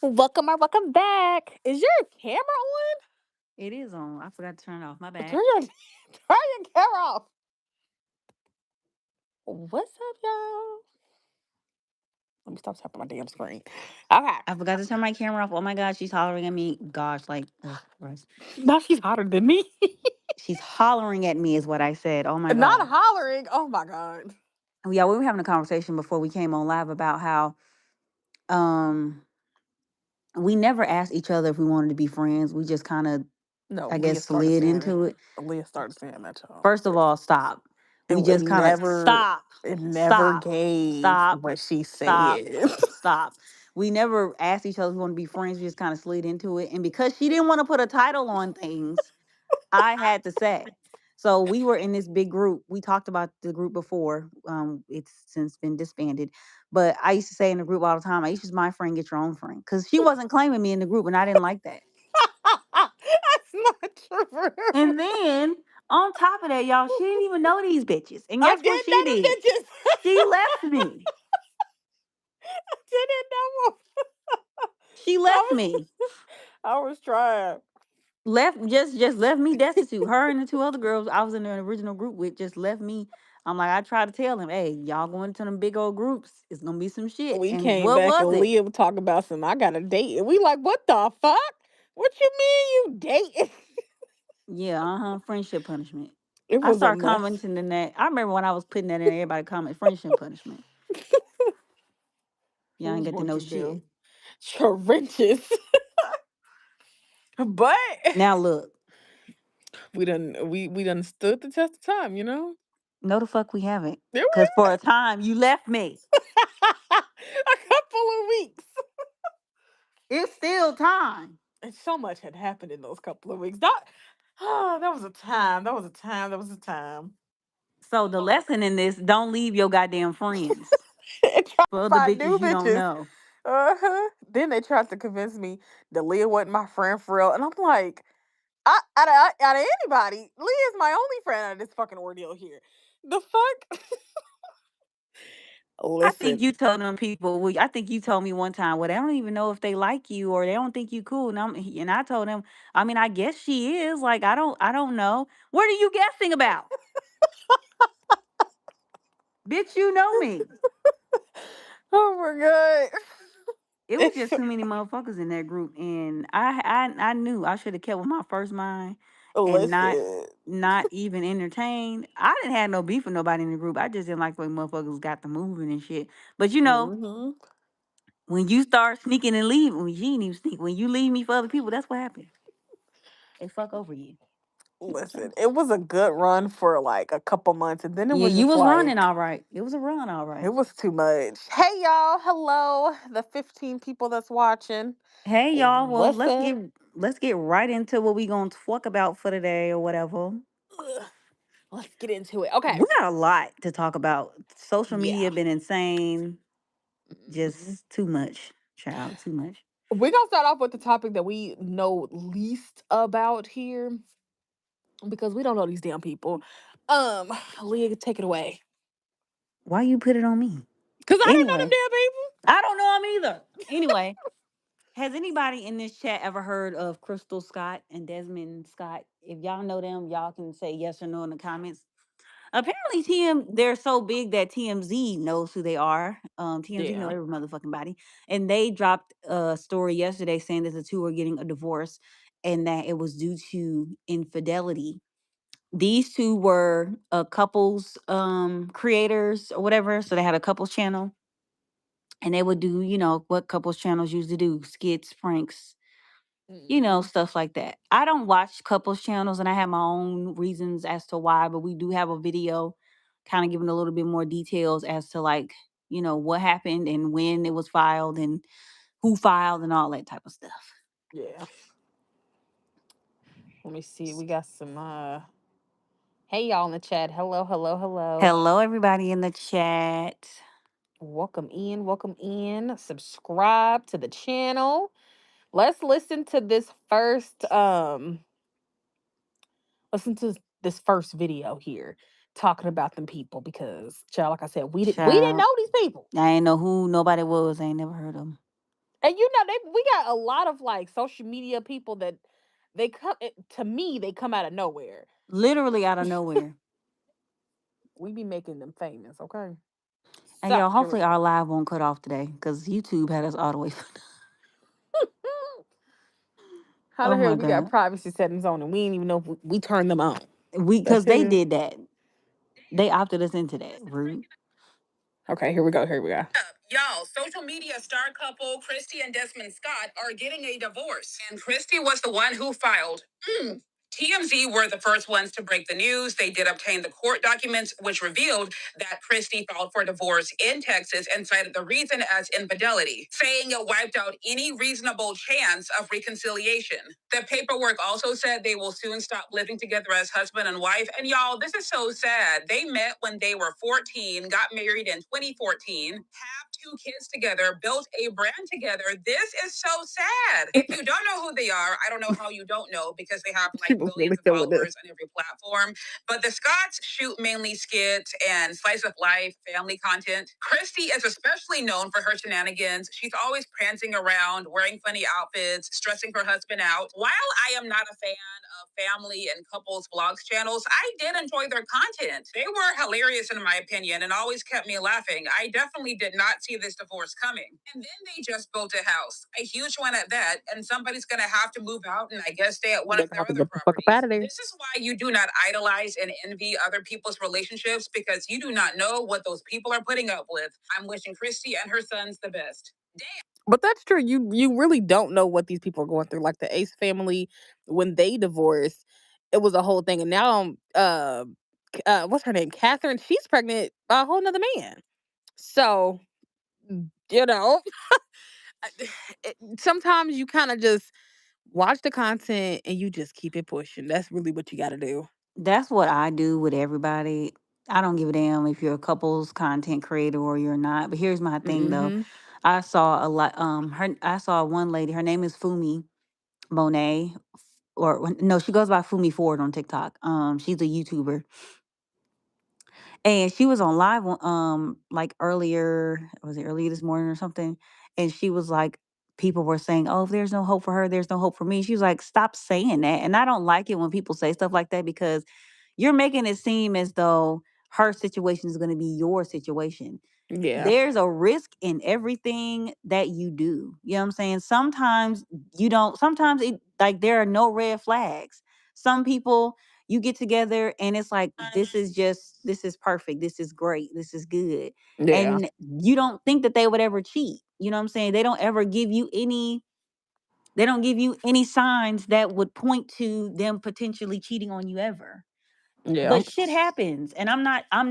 Welcome back. Is your camera on? It is on. I forgot to turn it off. My Turn bad. your turn your camera off. What's up, y'all? Let me stop tapping my damn screen. Okay. I forgot to turn my camera off. Oh my God, she's hollering at me. Gosh, like, ugh, gross. Now she's hotter than me. She's hollering at me, is what I said. Oh my Not God. hollering. Oh my god. Yeah, we were having a conversation before we came on live about how um we never asked each other if we wanted to be friends. We just kind of, No, I guess, Leah started slid saying it. into it. Leah started saying that, y'all. First of all, stop. It, We it just kind of never stop, it never stop, gave stop, what she stop, said. stop. We never asked each other if we want to be friends. We just kind of slid into it. And because she didn't want to put a title on things, I had to say. So we were in this big group. We talked about the group before. It's since been disbanded. But I used to say in the group all the time, Aisha's my friend, get your own friend. Because she wasn't claiming me in the group, and I didn't like that. That's not true. And then on top of that, y'all, she didn't even know these bitches. And I guess what didn't she know did? them bitches. She left me. I didn't know them. She left I me. I was trying. Left just left me destitute. Her and the two other girls I was in the original group with just left me. I'm like, I tried to tell them, hey, y'all going to them big old groups. It's gonna be some shit. We And came what back was and it? Leah would talk about some. I got a date, and we like, what the fuck? What you mean you dating? Yeah, friendship punishment. It I was a started mess. commenting in that. I remember when I was putting that in, everybody comment friendship punishment. Y'all ain't Who's get to going know through shit. them trenches? But Now look, we done stood the test of time. no the fuck we haven't. There we Cause for a time you left me. a couple of weeks. It's still time. And so much had happened in those couple of weeks. That was a time. That was a time. That was a time. So the lesson in this, don't leave your goddamn friends And try for to other find bitches new you don't bitches. know. Then they tried to convince me that Leah wasn't my friend for real, and I'm like, out of anybody, Leah's my only friend out of this fucking ordeal here. The fuck? I think Listen, you told them people. I think you told me one time. Well, they don't even know if they like you or they don't think you cool. And I told him. I mean, I guess she is. Like, I don't know. What are you guessing about, bitch? You know me. oh my god, It was it's just too many motherfuckers in that group, and I knew I should have kept with my first mind and listen. not even entertained. I didn't have no beef with nobody in the group. I just didn't like the way motherfuckers got the moving and shit. But Hmm. when you start sneaking and leaving, when you ain't even sneak, when you leave me for other people, that's what happened. They fuck over you. Okay. Listen, it was a good run for like a couple months, and then it Yeah, was you just was running like all right. It was a run, all it right. was too much. Hey y'all, hello, the 15 people that's watching. Hey y'all, well What's up? let's get right into what we gonna talk about for today or whatever. Ugh. Let's get into it. Okay. We got a lot to talk about. Social Yeah. media been insane. Mhm. Just too much, child. Too much. We're gonna start off with the topic that we know least about here because we don't know these damn people. Leah, take it away. Why you put it on me? Cause I don't know them Anyway, damn people. I don't know him either. Anyway, has anybody in this chat ever heard of Crystal Scott and Desmond Scott? If y'all know them, y'all can say yes or no in the comments. Apparently, they're so big that TMZ knows who they are. TMZ know Yeah. every motherfucking body, and they dropped a story yesterday saying that the two are getting a divorce, and that it was due to infidelity. These two were couples creators or whatever, so they had a couples channel, and they would do what couples channels used to do: skits, pranks, Hmm. stuff like that. I don't watch couples channels and I have my own reasons as to why, but we do have a video kind of giving a little bit more details as to like, what happened and when it was filed and who filed and all that type of stuff. Yeah. Let me see. We got some hey y'all in the chat. Hello, hello, hello. Hello everybody in the chat. Welcome in, welcome in. Subscribe to the channel. Let's listen to this first video here talking about them people because child, like I said, we didn't Child, know these people. I ain't know who nobody was. I ain't never heard of them. And we got a lot of like social media people that to me they come out of nowhere. Literally out of nowhere. We be making them famous, okay? And So y'all, here we hopefully go. our live won't cut off today because YouTube had us all the way. How the Oh hell my we got god, privacy settings on and we didn't even know if we turned them on? we The because they hell? did that. They opted us into that. Rude. Okay, here we go. Here we go. Y'all, social media star couple Christy and Desmond Scott are getting a divorce. And Christy was the one who filed. TMZ were the first ones to break the news. They did obtain the court documents, which revealed that Christy filed for divorce in Texas and cited the reason as infidelity, saying it wiped out any reasonable chance of reconciliation. The paperwork also said they will soon stop living together as husband and wife. And y'all, this is so sad. They met when they were 14, got married in 2014, have two kids together, built a brand together. This is so sad. If you don't know who they are, I don't know how you don't know because they have She like was really billions of feeling this. followers on every platform. But the Scots shoot mainly skits and slice of life, family content. Christy is especially known for her shenanigans. She's always prancing around, wearing funny outfits, stressing her husband out. While I am not a fan of family and couples vlogs channels, I did enjoy their content. They were hilarious in my opinion and always kept me laughing. I definitely did not see this divorce coming. And then they just built a house, a huge one at that, and somebody's gonna have to move out and I guess stay at one They're of gonna their have to other get the fuck up out properties. of there. This is why you do not idolize and envy other people's relationships because you do not know what those people are putting up with. I'm wishing Christy and her sons the best. But that's true. You really don't know what these people are going through. Like the Ace family, when they divorced, it was a whole thing. And now, what's her name? Catherine. She's pregnant by a whole nother man. So you know, sometimes you kind of just watch the content and you just keep it pushing. That's really what you got to do. That's what I do with everybody. I don't give a damn if you're a couples content creator or you're not. But here's my thing though. Mm-hmm. I saw a lot I saw one lady, her name is Fumi Monet, or no, she goes by Fumi Ford on TikTok. She's a YouTuber. And she was on live like earlier, was it earlier this morning or something? And she was like, people were saying, "Oh, if there's no hope for her, there's no hope for me." She was like, "Stop saying that." And I don't like it when people say stuff like that because you're making it seem as though her situation is going to be your situation. Yeah. There's a risk in everything that you do. You know what I'm saying? Sometimes you don't, sometimes it like there are no red flags. Some people you get together and it's like this is perfect. This is great. This is good. Yeah. And you don't think that they would ever cheat. You know what I'm saying? They don't ever give you any they don't give you any signs that would point to them potentially cheating on you ever. Yeah. But shit happens, and I'm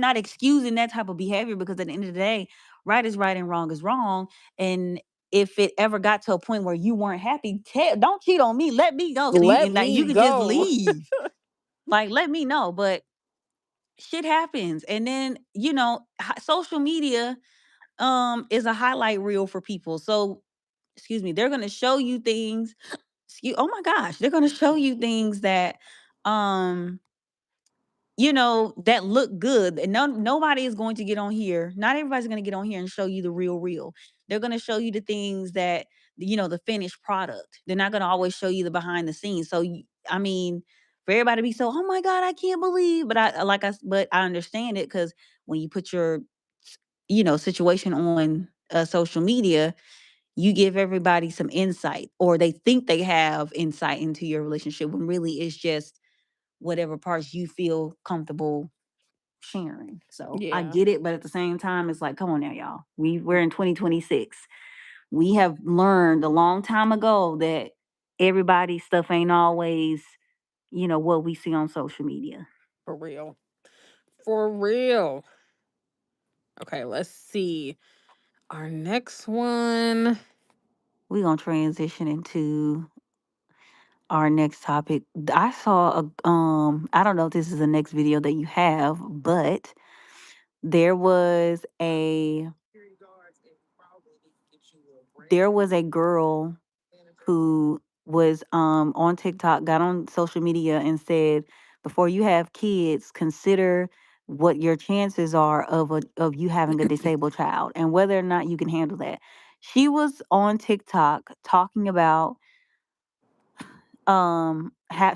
not excusing that type of behavior because at the end of the day, right is right and wrong is wrong. And if it ever got to a point where you weren't happy, don't cheat on me. Let me know so you Let can like me you could just go. leave. Like let me know. But shit happens, and then social media is a highlight reel for people. So excuse me, they're gonna show you things. Oh my gosh, they're gonna show you things that um that look good. And nobody is going to get on here. Not everybody's going to get on here and show you the real. They're going to show you the things that the finished product. They're not going to always show you the behind the scenes. So I mean, for everybody to be so, oh my God, I can't believe. But I understand it because when you put your situation on social media, you give everybody some insight, or they think they have insight into your relationship when really it's just whatever parts you feel comfortable sharing. So I Yeah, get it, but at the same time, it's like, come on now, y'all. We're in 2026. We have learned a long time ago that everybody's stuff ain't always, what we see on social media. for real. For real. Okay, let's see. Our next one. We're gonna transition into our next topic. I saw I don't know if this is the next video that you have, but there was a girl who was on TikTok, got on social media and said, before you have kids, consider what your chances are of you having a disabled child and whether or not you can handle that. She was on TikTok talking about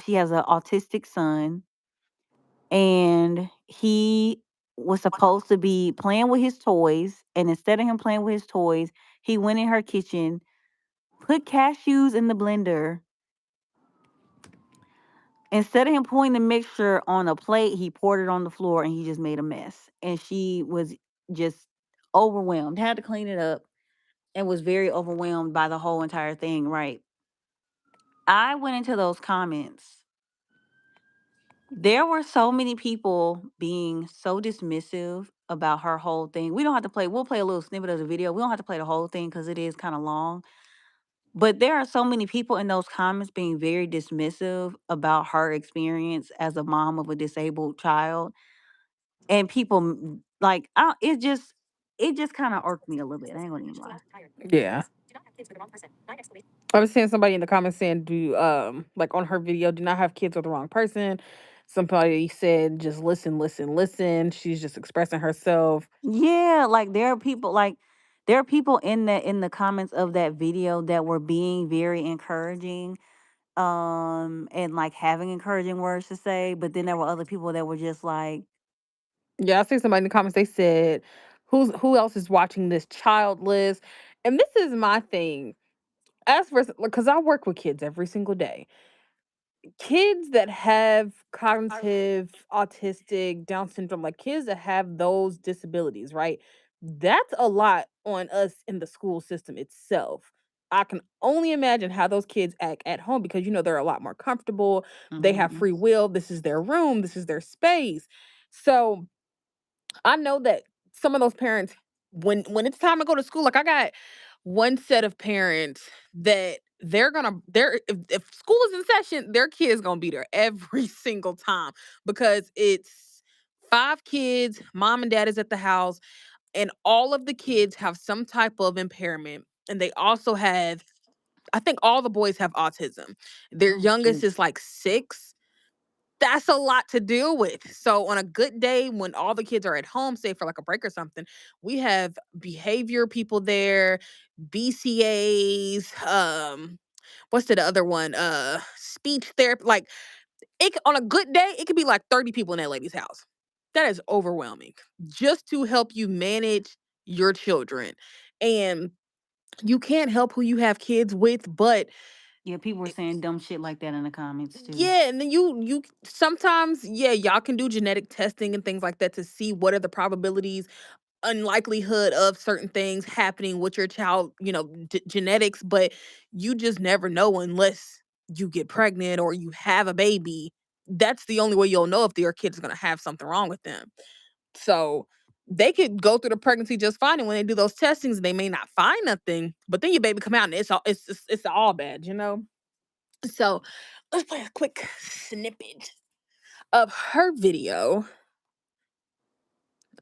she has an autistic son, and he was supposed to be playing with his toys, and instead of him playing with his toys, he went in her kitchen, put cashews in the blender. Instead of him pouring the mixture on a plate, he poured it on the floor and he just made a mess. And she was just overwhelmed, had to clean it up, and was very overwhelmed by the whole entire thing, right? I went into those comments. There were so many people being so dismissive about her whole thing. We don't have to play, we'll play a little snippet of the video. We don't have to play the whole thing because it is kind of long. But there are so many people in those comments being very dismissive about her experience as a mom of a disabled child. And people like, it just kind of irked me a little bit. I ain't gonna even lie. Yeah. I was seeing somebody in the comments saying, "Do like on her video, do not have kids with the wrong person." Somebody said, "Just listen, listen, listen. She's just expressing herself." Yeah, like there are people in the comments of that video that were being very encouraging, and like having encouraging words to say, but then there were other people that were just like, Yeah, I see somebody in the comments. They said, who else is watching this childless?" And this is my thing. As for because I work with kids every single day, kids that have cognitive, autistic, Down syndrome, like kids that have those disabilities, right? That's a lot on us in the school system itself. I can only imagine how those kids act at home because they're a lot more comfortable. They have mhm, free will. This is their room. This is their space. So I know that some of those parents, when it's time to go to school, like I got one set of parents that they're if school is in session, their kid's gonna be there every single time because it's five kids, mom and dad is at the house, and all of the kids have some type of impairment. And they also have, I think all the boys have autism. Their oh youngest shoot, is like 6. That's a lot to deal with. So on a good day when all the kids are at home, say for like a break or something, we have behavior people there, BCAs, what's the other one? Speech therapy. Like on a good day, it could be like 30 people in that lady's house. That is overwhelming. Just to help you manage your children. And you can't help who you have kids with, but yeah, people were saying dumb shit like that in the comments too. yeah, and then you sometimes, yeah, y'all can do genetic testing and things like that to see what are the probabilities, unlikelihood of certain things happening with your child, genetics, but you just never know unless you get pregnant or you have a baby. That's the only way you'll know if your kid is going to have something wrong with them. So they could go through the pregnancy just fine, and when they do those testings, they may not find nothing, but then your baby come out and it's all bad. So let's play a quick snippet of her video.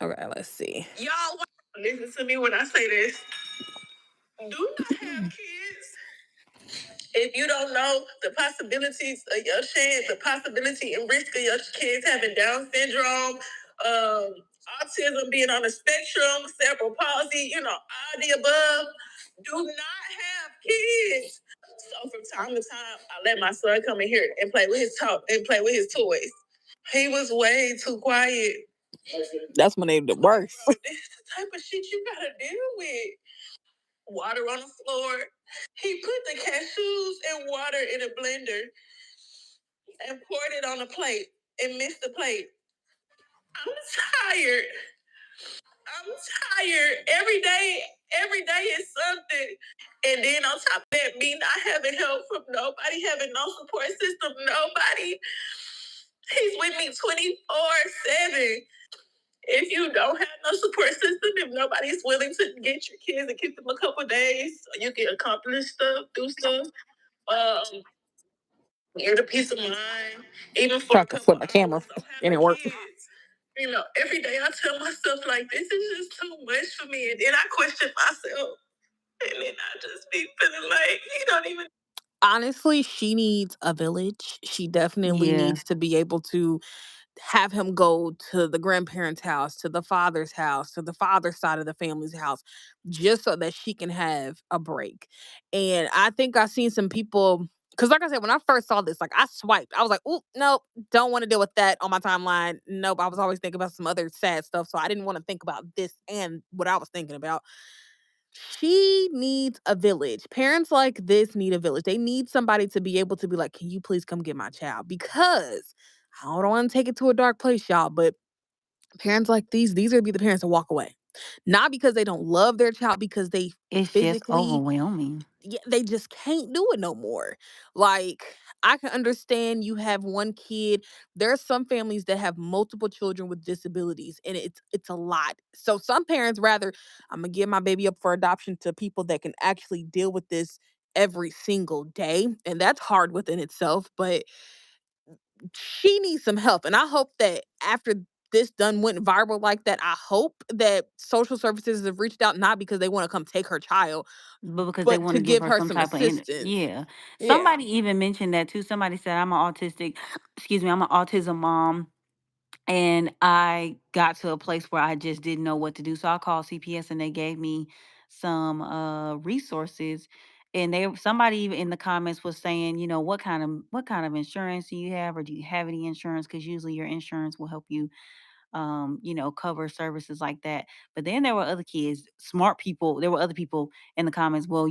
Okay, let's see. Y'all listen to me when I say this. Do not have kids if you don't know the possibilities of your chance, the possibility and risk of your kids having Down syndrome, autism, being on the spectrum, cerebral palsy, all the above. Do not have kids. So from time to time, I let my son come in here and play with his toys. He was way too quiet. That's when they the worst. This is the type of shit you gotta deal with. Water on the floor. He put the cashews and water in a blender and poured it on a plate and missed the plate. I'm tired. I'm tired. Every day is something. And then on top of that, me not having help from nobody, having no support system, nobody. He's with me 24/7. If you don't have no support system, if nobody's willing to get your kids and keep them a couple days, so you can accomplish stuff, do stuff, get a peace of mind, even for a couple flip my camera hours of Mm. and it worked. Kids. Every day I tell myself like this is just too much for me, and then I question myself, and then I just be feeling like you don't even. Honestly, she needs a village. She definitely Yeah, needs to be able to have him go to the grandparents' house, to the father's house, to the father's side of the family's house, just so that she can have a break. And I think I've seen some people, because like I said, when I first saw this, like I swiped. I was like, "Ooh, nope, don't want to deal with that on my timeline." Nope. I was always thinking about some other sad stuff. So I didn't want to think about this and what I was thinking about. She needs a village. Parents like this need a village. They need somebody to be able to be like, "Can you please come get my child?" Because I don't want to take it to a dark place, y'all, but parents like these are gonna be the parents that walk away. Not because they don't love their child, because they It's just physically, overwhelming. yeah, they just can't do it no more. Like, I can understand you have one kid. There are some families that have multiple children with disabilities, and it's a lot. So some parents rather, I'm gonna give my baby up for adoption to people that can actually deal with this every single day, and that's hard within itself. But she needs some help, and I hope that after this done went viral like that, I hope that social services have reached out, not because they want to come take her child, But because they but want to to give give her her some some type of assistance. yeah. Yeah. Somebody even mentioned that too. Somebody said I'm an autistic, excuse me, I'm an autism mom. And I got to a place where I just didn't know what to do. So I called CPS and they gave me some resources. And they somebody even in the comments was saying, you know, what kind of insurance do you have, or do you have any insurance? Because usually your insurance will help you cover services like that. But then there were other kids, smart people. There were other people in the comments. Well,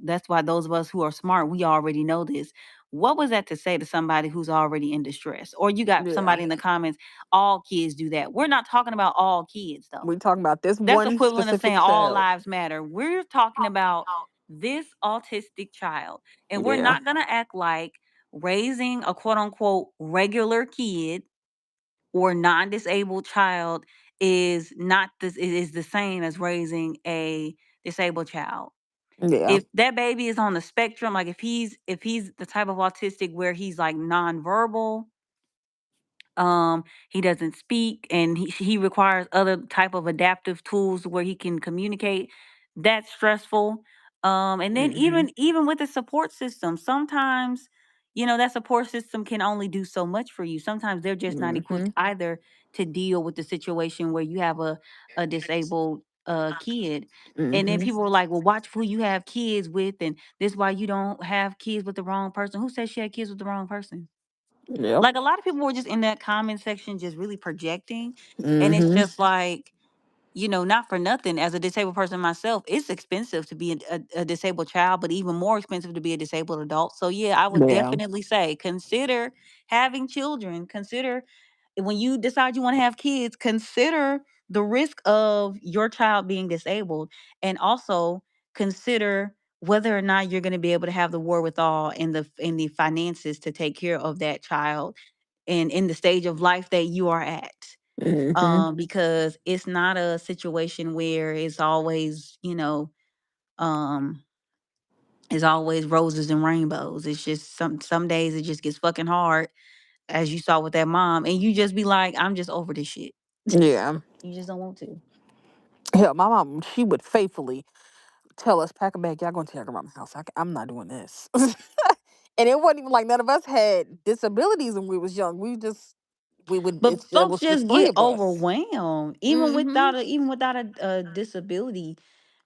that's why those of us who are smart, we already know this. What was that to say to somebody who's already in distress? Or you got Yeah. somebody in the comments, all kids do that. We're not talking about all kids though. We talking about this That's one equivalent of saying specific all child. lives matter. We're talking about this autistic child. And we're Yeah. not going to act like raising a quote unquote regular kid or non-disabled child is the same as raising a disabled child. Yeah. If that baby is on the spectrum, like if he's the type of autistic where he's like nonverbal, he doesn't speak, and he requires other type of adaptive tools where he can communicate. That's stressful. And then Mhm. even with the support system, sometimes that support system can only do so much for you. Sometimes they're just not equipped Mhm. either to deal with the situation where you have a disabled kid. And then Mhm. people were like, well, watch who you have kids with, and this is why you don't have kids with the wrong person. Who said she had kids with the wrong person? Yep. Like, a lot of people were just in that comment section just really projecting, and it's Mhm. just like, not for nothing, as a disabled person myself, it's expensive to be a disabled child, but even more expensive to be a disabled adult. So, yeah, I would Yeah. definitely say consider having children. Consider when you decide you want to have kids, consider the risk of your child being disabled, and also consider whether or not you're going to be able to have the wherewithal and the finances to take care of that child and in the stage of life that you are at, Mhm. because it's not a situation where um it's always roses and rainbows. It's just some days it just gets fucking hard, as you saw with that mom, and you just be like, I'm just over this shit. Yeah. You just don't want to. Hell, my mom, she would faithfully tell us, "Pack a bag, y'all going to your grandma's house. I'm not doing this." And it wasn't even like none of us had disabilities when we was young. We would, But it folks was just just three get of us. overwhelmed, Mhm. even without a disability.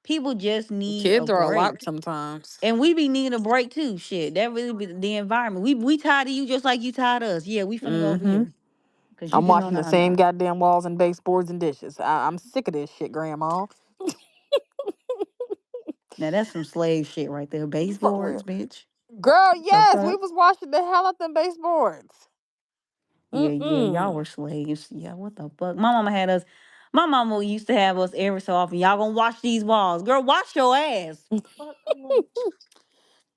People just need a Kids are a lot break. sometimes. And we be needing a break too. Shit, that really be the environment. We tired of you just like you tired of us. Yeah, we finna go over Mhm. here because you I'm just know washing the nah same nah. goddamn walls and baseboards and dishes. I'm sick of this shit, Grandma. Now that's some slave shit right there. For real. Baseboards, bitch. Girl, The yes, we fuck? was washing the hell out them baseboards. Yeah, y'all Mm-mm. were slaves. Yeah, what the fuck? My mama had us. My mama used to have us every so often. Y'all gonna wash these walls, girl? Wash your ass. Fuck, come on.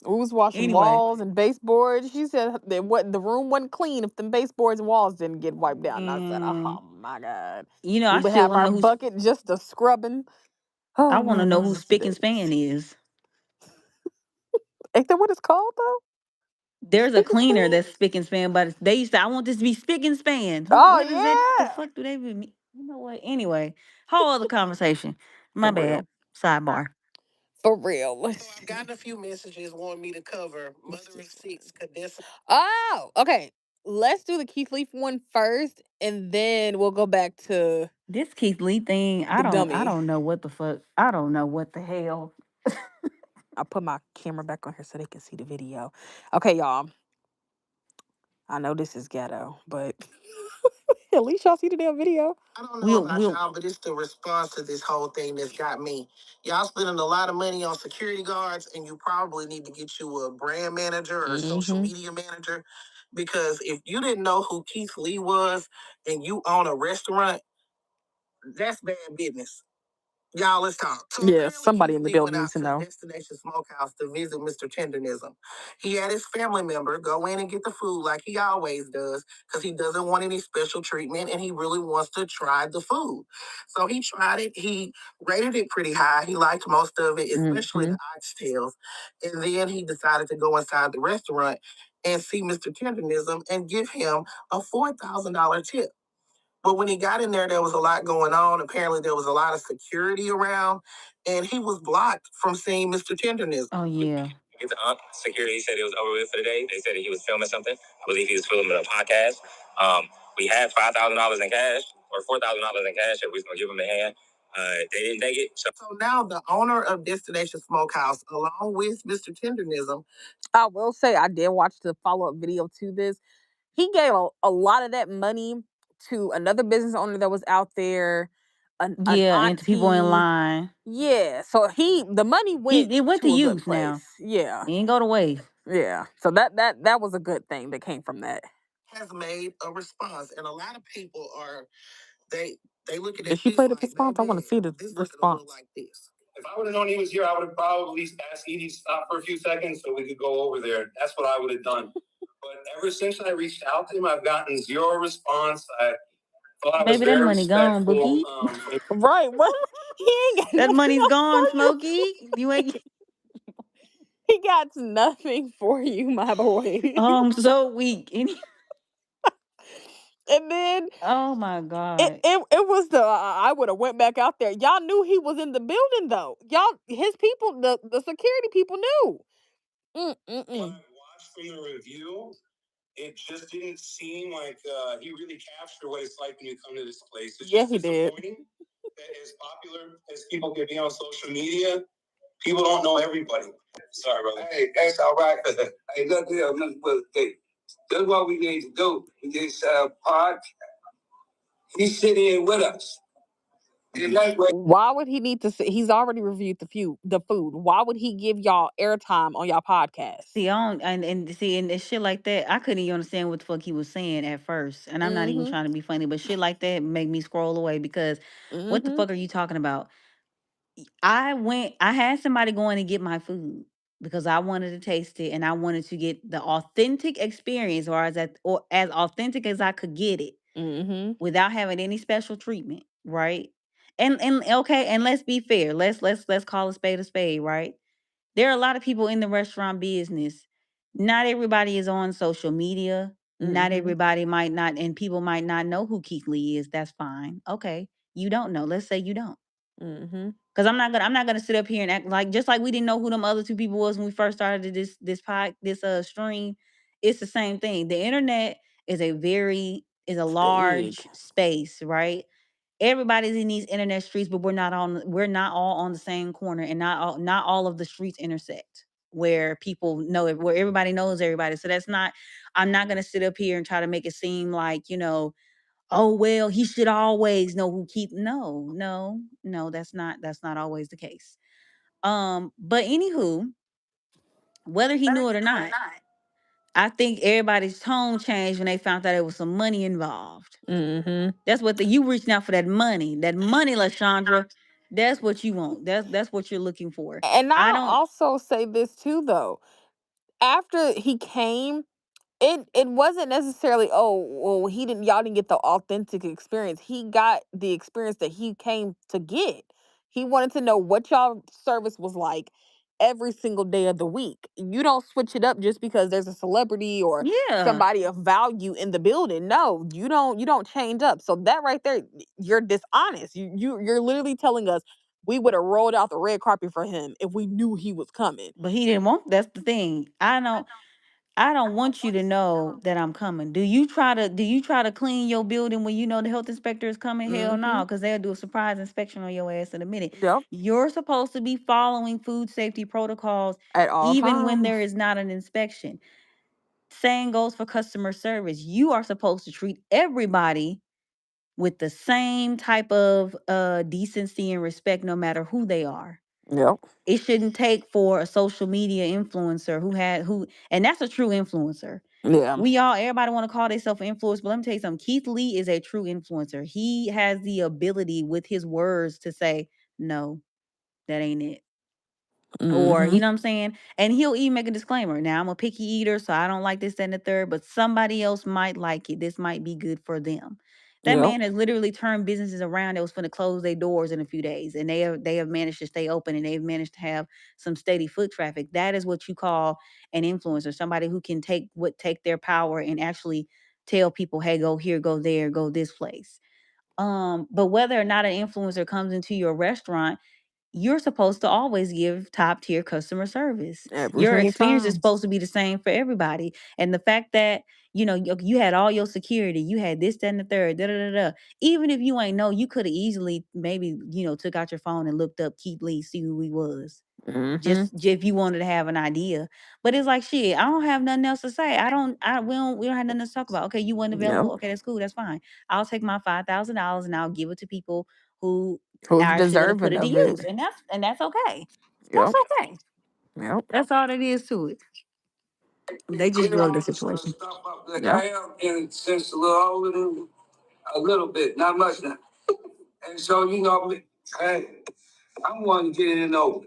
We was washing Anyway, walls and baseboards. She said that what the room wasn't clean if them baseboards and walls didn't get wiped down. And I said, mm, "Oh my god." We I would still have want to our know who's. bucket just a scrubbing. I Oh want to man, know those who was the spick and days. span is. Ain't that what it's called though? There's a Spick and cleaner span? that's spick and span, but they used to. I want this to be spick and span. Who? Oh What is that? The yeah. fuck do they even mean? You know what? Anyway, whole other conversation. For My bad. real. Sidebar. For real. Let's see. What's this one? Oh, okay. let's do the Keith Leaf one first, and then we'll go back to This Keith Lee thing, the I dummy. don't know what the fuck. I don't know what the hell. I'll put my camera back on here so they can see the video. Okay, y'all. I know this is ghetto, but at least y'all see the damn video. I don't know about We'll y'all, but it's the response to this whole thing that's got me. Y'all spending a lot of money on security guards, and you probably need to get you a brand manager or a social media manager. Because if you didn't know who Keith Lee was and you own a restaurant, that's bad business. Y'all, let's talk. So yeah, somebody in the building needs to know. Destination Smokehouse to visit Mr. Tendernism. He had his family member go in and get the food like he always does because he doesn't want any special treatment and he really wants to try the food. So he tried it. He rated it pretty high. He liked most of it, especially the oxtails. And then he decided to go inside the restaurant and see Mr. Tendernism and give him a $4,000 tip. But when he got in there was a lot going on. Apparently, there was a lot of security around, and he was blocked from seeing Mr. Tenderness. Oh yeah. Get the security said it was over with for the day. They said that he was filming something. I believe he was filming a podcast. We had $5,000 in cash or $4,000 in cash that we was gonna give him a hand. They didn't take it. So now the owner of Destination Smokehouse, along with Mr. Tendernism, I will say I did watch the follow up video to this. He gave a lot of that money to another business owner that was out there, an Yeah, and to people in auntie. line. Yeah, so the money went It went to to a good use now. place. Yeah, It ain't go to waste. yeah. So that was a good thing that came from that. Has made a response, and a lot of people are they they looking at. Did she play the response? I want to see the response. Like this. If I would have known he was here, I would have probably asked Edie to stop for a few seconds so we could go over there. That's what I would have done. But ever since I reached out to him, I've gotten zero response. I thought I was Baby, that very money gone, respectful. Bookie. Right. What? He ain't got That nothing money's else for gone, you. Smokey. You ain't He got nothing for you, my boy. so weak. And then Oh my it God. it, it was I would have went back out there. Y'all knew he was in the building though. Y'all, his people, the security people knew. Mm-mm-mm. When I watched from the review, it just didn't seem like he really captured what it's like when you come to this place. It's just disappointing that as popular as people can be on social media, people don't know everybody. Sorry, brother. Hey, that's all right. Hey, look here, hey, that's what we need to do in this pod. He's sitting here with us. Why would he need to say he's already reviewed the food? Why would he give y'all airtime on y'all podcast? See, I don't, and see, and shit like that, I couldn't even understand what the fuck he was saying at first. And I'm not even Mm-hmm. trying to be funny, but shit like that make me scroll away because what the Mm-hmm. fuck are you talking about? I had somebody going to get my food because I wanted to taste it and I wanted to get the authentic experience or as authentic as I could get it Mm-hmm. without having any special treatment, right? And okay, and let's be fair. Let's call a spade, right? There are a lot of people in the restaurant business. Not everybody is on social media. Not Mm-hmm. everybody might not, and people might not know who Keith Lee is. That's fine. Okay. You don't know. Let's say you don't. Mm-hmm. Cause I'm not gonna sit up here and act like just like we didn't know who them other two people was when we first started this stream. It's the same thing. The internet is a It's big. large space, right? Everybody's in these internet streets, but we're not all on the same corner, and not all of the streets intersect where people know it, where everybody knows everybody. So that's not. I'm not gonna sit up here and try to make it seem like oh well, he should always know who keep. No, no, no. That's not always the case. But anywho, whether he knew it or not, I think everybody's tone changed when they found out there was some money involved. Mm-hmm. That's what you reaching out for that money. That money, Lashandra. That's what you want. That's what you're looking for. And I I'll don't. also say this too, though. After he came, it wasn't necessarily, oh well, he didn't y'all didn't get the authentic experience. He got the experience that he came to get. He wanted to know what y'all service was like every single day of the week. You don't switch it up just because there's a celebrity or Yeah, somebody of value in the building. No, you don't change up. So that right there, you're dishonest. You're literally telling us we would have rolled out the red carpet for him if we knew he was coming. but he didn't want. That's the thing. I know. I don't want you to know that I'm coming. Do you try to clean your building when you know the health inspector is coming? Hell Mhm. no, because they'll do a surprise inspection on your ass in a minute. Yep. You're supposed to be following food safety protocols At all even when there times. is not an inspection. Same goes for customer service. You are supposed to treat everybody with the same type of decency and respect no matter who they are. Yep. It shouldn't take for a social media influencer who and that's a true influencer. Yeah. Everybody want to call themselves influencers, but let me tell you something. Keith Lee is a true influencer. He has the ability with his words to say, no, that ain't it. Or, Mhm. you know what I'm saying? And he'll even make a disclaimer. Now, I'm a picky eater, so I don't like this, that, and the third, but somebody else might like it. This might be good for them. That Yep. man has literally turned businesses around that was going to close their doors in a few days. And they have managed to stay open and they've managed to have some steady foot traffic. That is what you call an influencer, somebody who can take their power and actually tell people, hey, go here, go there, go this place. But whether or not an influencer comes into your restaurant, you're supposed to always give top tier customer service. Every Your single experience is time. supposed to be the same for everybody. And the fact that, you had all your security, you had this, that, and the third, da da da da. Even if you ain't know, you could have easily maybe, took out your phone and looked up Keith Lee, see who he was. Mhm. Just if you wanted to have an idea. But it's like shit, I don't have nothing else to say. We don't have nothing else to talk about. Okay, you weren't Yep. available. Okay, that's cool, that's fine. I'll take my $5,000 and I'll give it to people who Who's are actually gonna put deserving it to of it? use. And that's okay. That's Yep. okay. Yep. That's all it is to it. They just Clear drug the all the stuff situation. up. Like yeah. I am in since a little older than a little bit, not much now. And so hey, I'm wanting to get in over.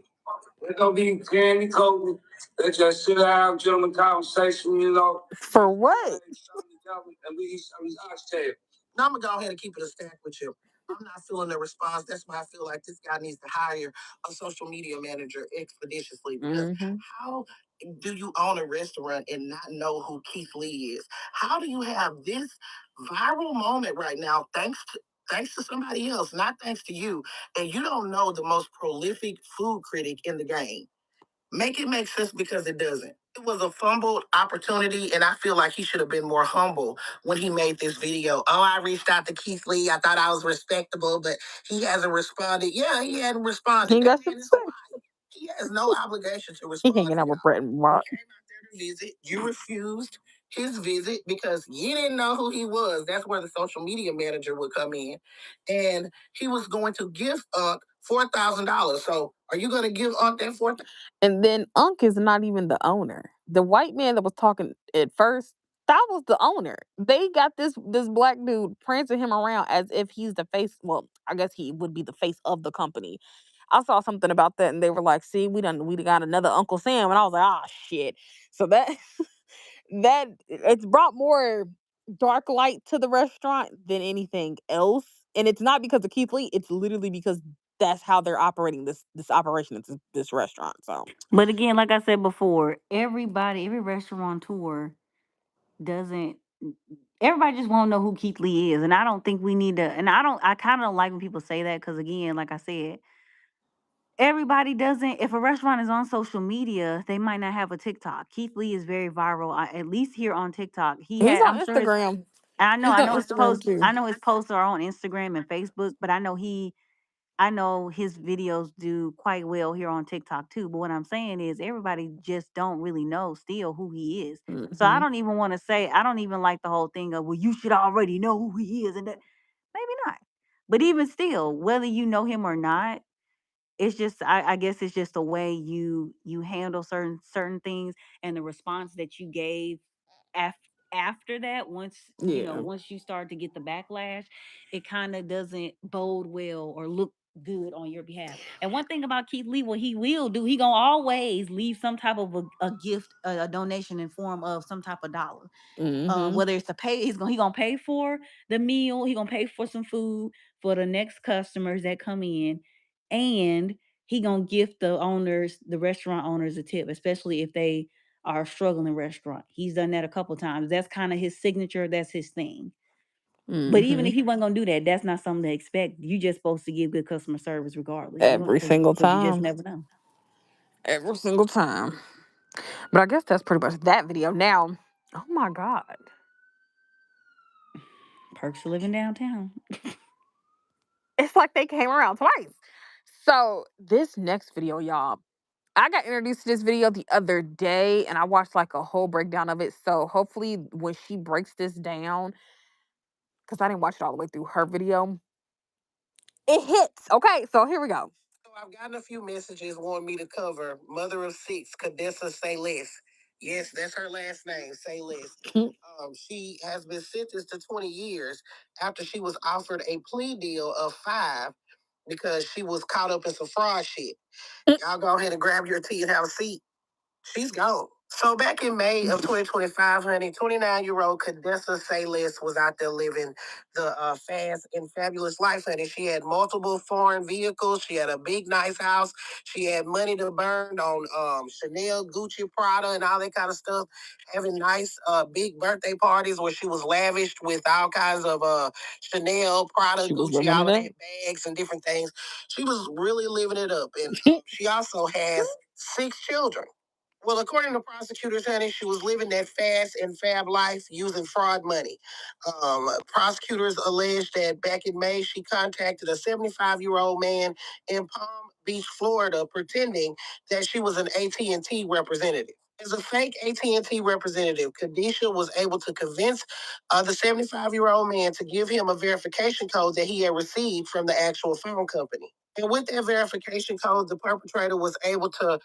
There's gonna be candy coating. Let's just sit down, gentlemen conversation. For what? And we eat some oxtail. Now I'm gonna go ahead and keep it a stack with you. I'm not feeling the response. That's why I feel like this guy needs to hire a social media manager expeditiously. Because how do you own a restaurant and not know who Keith Lee is? How do you have this viral moment right now, thanks to somebody else, not thanks to you, and you don't know the most prolific food critic in the game? Make it make sense because it doesn't. It was a fumbled opportunity, and I feel like he should have been more humble when he made this video. Oh, I reached out to Keith Lee. I thought I was respectable, but he hasn't responded. Yeah, he hadn't responded. He got shit to say. He has no obligation to respond. He hanging out with Brett and Rock. He came out there to visit. You refused his visit because you didn't know who he was. That's where the social media manager would come in, and he was going to give $4,000. So, are you going to give that 4,000? And then Unc is not even the owner. The white man that was talking at first, that was the owner. They got this black dude prancing him around as if he's the face. Well, I guess he would be the face of the company. I saw something about that, and they were like, "See, we got another Uncle Sam," and I was like, "Ah, shit." So that that it's brought more dark light to the restaurant than anything else, and it's not because of Keith Lee. It's literally because that's how they're operating this operation at this restaurant. So But again, like I said before, every restaurateur doesn't everybody just won't know who Keith Lee is. And I don't think we need to and I kinda don't like when people say that because again, like I said, everybody doesn't if a restaurant is on social media, they might not have a TikTok. Keith Lee is very viral, at least here on TikTok. he's on I'm sure his Instagram. I know He's I on know his Instagram posts too. I know his posts are on Instagram and Facebook, but I know his videos do quite well here on TikTok too. But what I'm saying is everybody just don't really know still who he is. So I Hmm. don't even want to say I don't even like the whole thing of well, you should already know who he is and that maybe not. But even still, whether you know him or not, it's just I guess it's just the way you handle certain things and the response that you gave af- after that Yeah. once you start to get the backlash, it kind of doesn't bode well or look good on your behalf. And one thing about Keith Lee, what he will do, he gonna always leave some type of a gift, a donation in form of some type of dollar. Hmm. Whether it's to pay, he gonna pay for the meal, he gonna pay for some food for the next customers that come in, and he gonna gift the restaurant owners a tip, especially if they are a struggling restaurant. He's done that a couple times. That's kind of his signature. That's his thing. But even Hmm. if he wasn't gonna do that, that's not something to expect. You just supposed to give good customer service regardless. You know, Every single because you just time. never know. Every single time. But I guess that's pretty much that video. Now, oh my god, Perks of living downtown. it's like they came around twice. So this next video, y'all, I got introduced to this video the other day, and I watched like a whole breakdown of it. So hopefully, when she breaks this down, because I didn't watch it all the way through her video, it hits. Okay, so here we go. So I've gotten a few messages wanting me to cover mother of six, Cadessa Say Less. Yes, that's her last name, Say Less. She has been sentenced to 20 years after she was offered a plea deal of 5 because she was caught up in some fraud shit. Y'all go ahead and grab your tea and have a seat. She's gone. So back in May of 2025, honey, 29-year-old Cadessa Sayless was out there living the fast and fabulous life, honey. She had multiple foreign vehicles. She had a big, nice house. She had money to burn on Chanel, Gucci, Prada, and all that kind of stuff. Having nice, big birthday parties where she was lavished with all kinds of Chanel, Prada, she Gucci, all of that, bags and different things. She was really living it up. And she also has 6 children. Well, according to prosecutors, honey, she was living that fast and fab life using fraud money. Prosecutors alleged that back in May, she contacted a 75-year-old man in Palm Beach, Florida, pretending that she was an AT&T representative. As a fake AT&T representative, Kadisha was able to convince the 75-year-old man to give him a verification code that he had received from the actual phone company. And with that verification code, the perpetrator was able to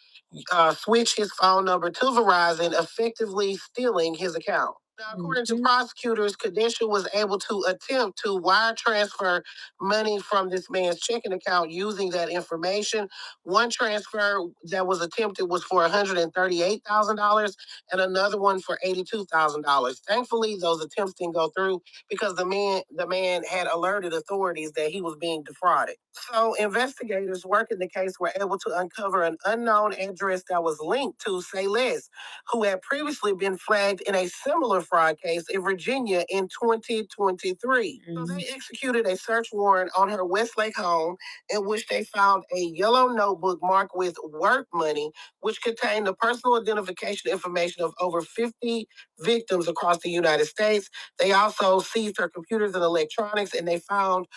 switch his phone number to Verizon, effectively stealing his account. Now, according to prosecutors, Kadisha was able to attempt to wire transfer money from this man's checking account using that information. One transfer that was attempted was for $138,000 and another one for $82,000. Thankfully, those attempts didn't go through because the man had alerted authorities that he was being defrauded. So investigators working the case were able to uncover an unknown address that was linked to Say Less, who had previously been flagged in a similar fraud case in Virginia in 2023. So they executed a search warrant on her Westlake home in which they found a yellow notebook marked with work money, which contained the personal identification information of over 50 victims across the United States. They also seized her computers and electronics, and they found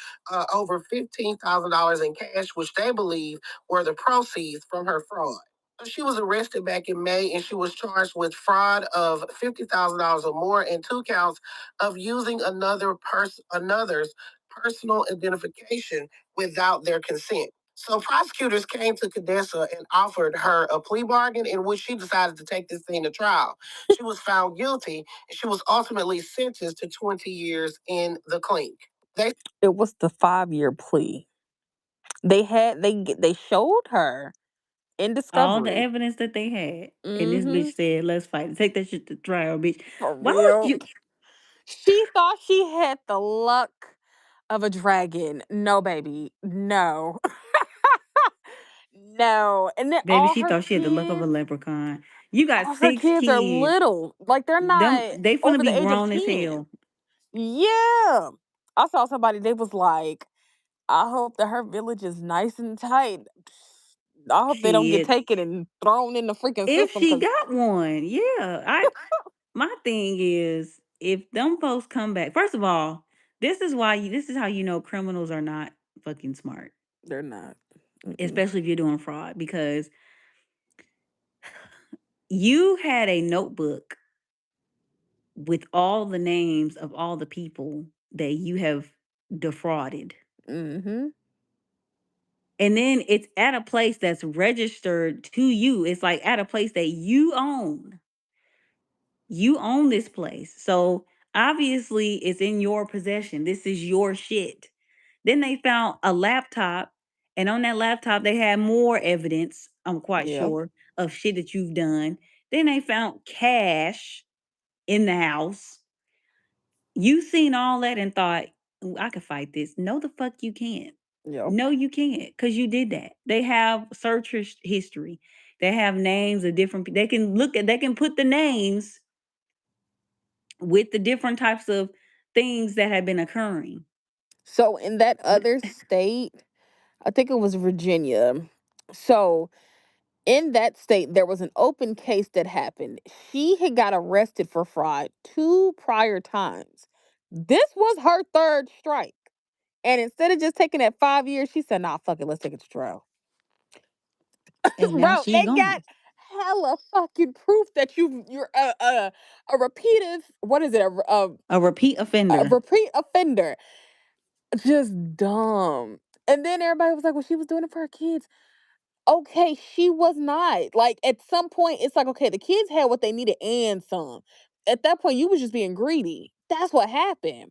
over $15,000 in cash, which they believe were the proceeds from her fraud. She was arrested back in May and she was charged with fraud of $50,000 or more and 2 counts of using another's personal identification without their consent. So prosecutors came to Cadessa and offered her a plea bargain in which she decided to take this thing to trial. She was found guilty and she was ultimately sentenced to 20 years in the clink. It was the 5-year plea. They showed her in All the discovery. evidence that they had, and this Mhm. bitch said, "Let's fight. Take that shit to trial, bitch." For Why would real. you? She thought she had the luck of a dragon. No, baby. No. No. And then Baby, she thought she had the luck of a leprechaun. You got all her 6 kids are kids. little. Like they're Them not they finna over be the age of grown as 10. hell. Yeah. I saw somebody, they was like, I hope that her village is nice and tight. I hope they don't get Shit. taken and thrown in the freaking If system she because got one, yeah. My thing is if them folks come back. First of all, this is how you know criminals are not fucking smart, they're not. Mm-mm. especially if you're doing fraud because you had a notebook with all the names of all the people that you have defrauded. Mm-hmm. And then it's at a place that's registered to you. It's like at a place that you own. You own this place. So obviously it's in your possession. This is your shit. Then they found a laptop, and on that laptop they had more evidence, I'm quite Yeah. sure, of shit that you've done. Then they found cash in the house. You seen all that and thought, "Ooh, I could fight this." No, the fuck you can't. Yep. No, you can't, because you did that. They have history. They have names of different. They can look at. They can put the names with the different types of things that have been occurring. So in that Th- other state, I think it was Virginia. So In that state, there was an open case that happened. She had got arrested for fraud 2 prior times. This was her third strike. And instead of just taking that 5 years, she said, nah, fuck it, let's take it to trial. And now Bro, she's they got gone. hella fucking proof that you're a repeated, what is it, A repeat a offender. repeat offender. Just dumb. And then everybody was like, well, she was doing it for her kids. Okay, she was not. Like at some point, it's like, okay, the kids had what they needed and some. At that point, you was just being greedy. That's what happened.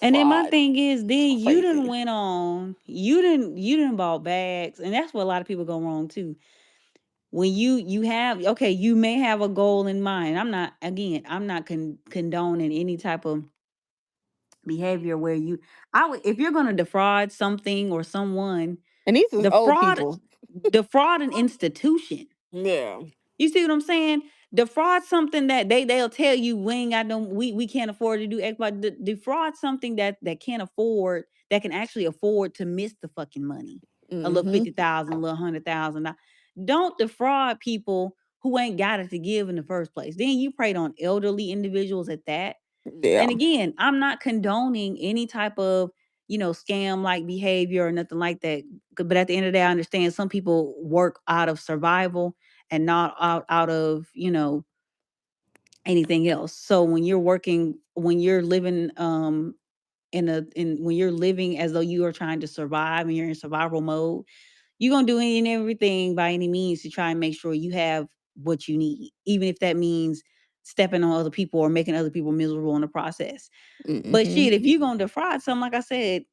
And then my Fraud. thing is, It's then you didn't crazy. went on, you didn't bought bags, and that's where a lot of people go wrong too. When you have, okay, you may have a goal in mind. I'm not condoning any type of behavior where I would, if you're gonna defraud something or someone, And these is old defraud people. defraud an institution. Yeah. You see what I'm saying? Defraud something that they'll tell you we ain't got no, we can't afford to do X, but defraud something that can't afford, that can actually afford to miss the fucking money. A little Mm-hmm. 50,000, a little 100,000. Don't defraud people who ain't got it to give in the first place. Then you preyed on elderly individuals at that. Yeah. And again, I'm not condoning any type of, scam like behavior or nothing like that. But at the end of the day, I understand some people work out of survival and not out of, anything else. So when you're living in when you're living as though you are trying to survive and you're in survival mode, you're gonna do any and everything by any means to try and make sure you have what you need, even if that means stepping on other people or making other people miserable in the process. But Mm-hmm. shit, if you're gonna defraud something, like I said,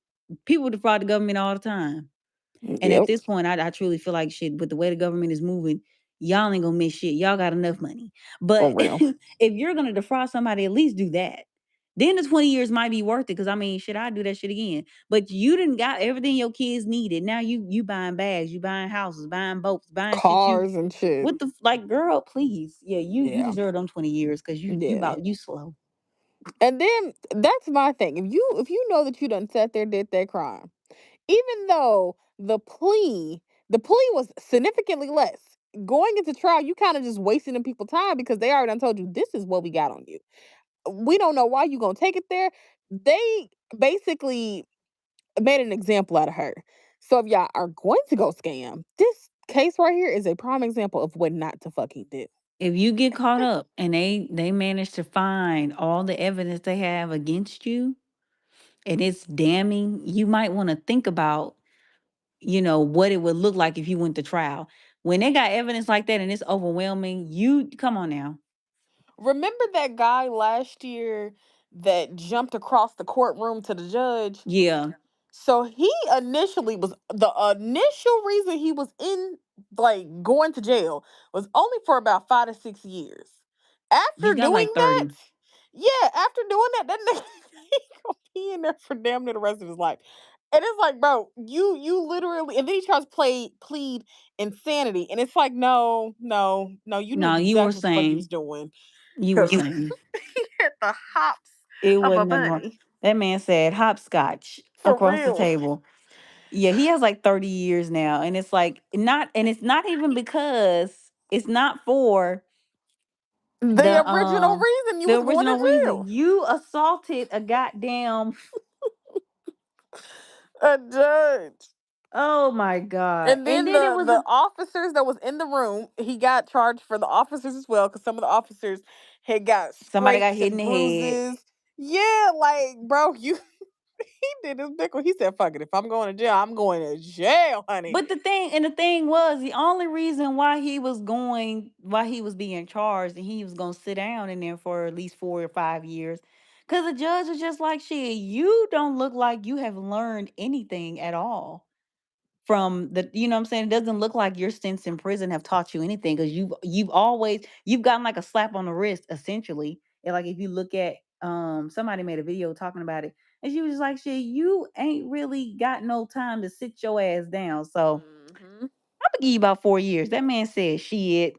people defraud the government all the time. And at Yep. this point, I truly feel like shit, with the way the government is moving, y'all ain't gonna miss shit. Y'all got enough money. For But real. if you're gonna defraud somebody, at least do that. Then the 20 years might be worth it. Cause I mean, shit, I do that shit again. But you didn't got everything your kids needed. Now you buying bags, you buying houses, buying boats, buying shit you, Cars and shit. what the like, girl, please. Yeah, you Yeah. deserve them 20 years because Yeah. you slow. And then that's my thing. If you know that you done sat there, did that crime, even though the plea was significantly less. Going into trial, you kind of just wasting them people time because they already done told you this is what we got on you. We don't know why you gonna take it there. They basically made an example out of her. So if y'all are going to go scam, this case right here is a prime example of what not to fucking do. If you get caught up and they manage to find all the evidence they have against you and it's damning, you might want to think about, what it would look like if you went to trial. When they got evidence like that and it's overwhelming, you come on now. Remember that guy last year that jumped across the courtroom to the judge? Yeah, So he initially was the initial reason he was in like going to jail was only for about 5 to 6 years. he's After got doing like that, 30. yeah, after doing that, that nigga he gonna be in there for damn near the rest of his life. And it's like, bro, you literally, and then he tries to plead insanity, and it's like, no, no, no, you knew No, you were exactly what the fuck you was saying, doing you were because saying he hit the hops it of a wasn't nothing wrong. bunny That man said hopscotch for across the real. table. Yeah, he has like 30 years now. And it's like not, and it's not even because it's not for The the original reason you the was going to original reason. jail. You assaulted a goddamn, A judge. oh my God. And And then then it the was a, officers that was in the room, he got charged for the officers as well, because some of the officers had got somebody got scrapes hit in and the head. bruises. Yeah, like, bro, he did his nickel. He said, fuck it. If I'm going to jail, I'm going to jail, honey. But the thing was, the only reason why he was being charged and he was gonna sit down in there for at least 4 or 5 years. Cause the judge was just like, shit, you don't look like you have learned anything at all from the, you know what I'm saying? It doesn't look like your stints in prison have taught you anything because you've gotten like a slap on the wrist, essentially. And like if you look at somebody made a video talking about it, and she was just like, shit, you ain't really got no time to sit your ass down. So Hmm. I'm gonna give you about 4 years. That man said shit.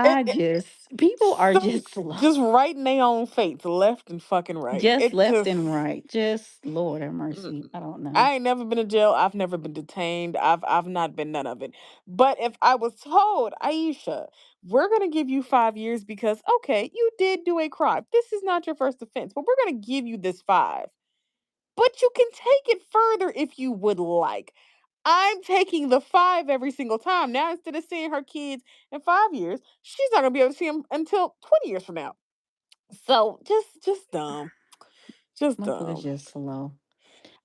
It, I it just people are some just slow. just writing their own fates left and fucking right. Just It left just and right. Just Lord have mm, mercy. I don't know. I ain't never been in jail. I've never been detained. I've not been none of it. But if I was told, Aisha, we're gonna give you 5 years because okay, you did do a crime. This is not your first offense, but we're gonna give you this five. But you can take it further if you would like. I'm taking the five every single time. Now instead of seeing her kids in 5 years, she's not gonna be able to see them until 20 years from now. So just dumb. Just Motherfuckers dumb. just slow.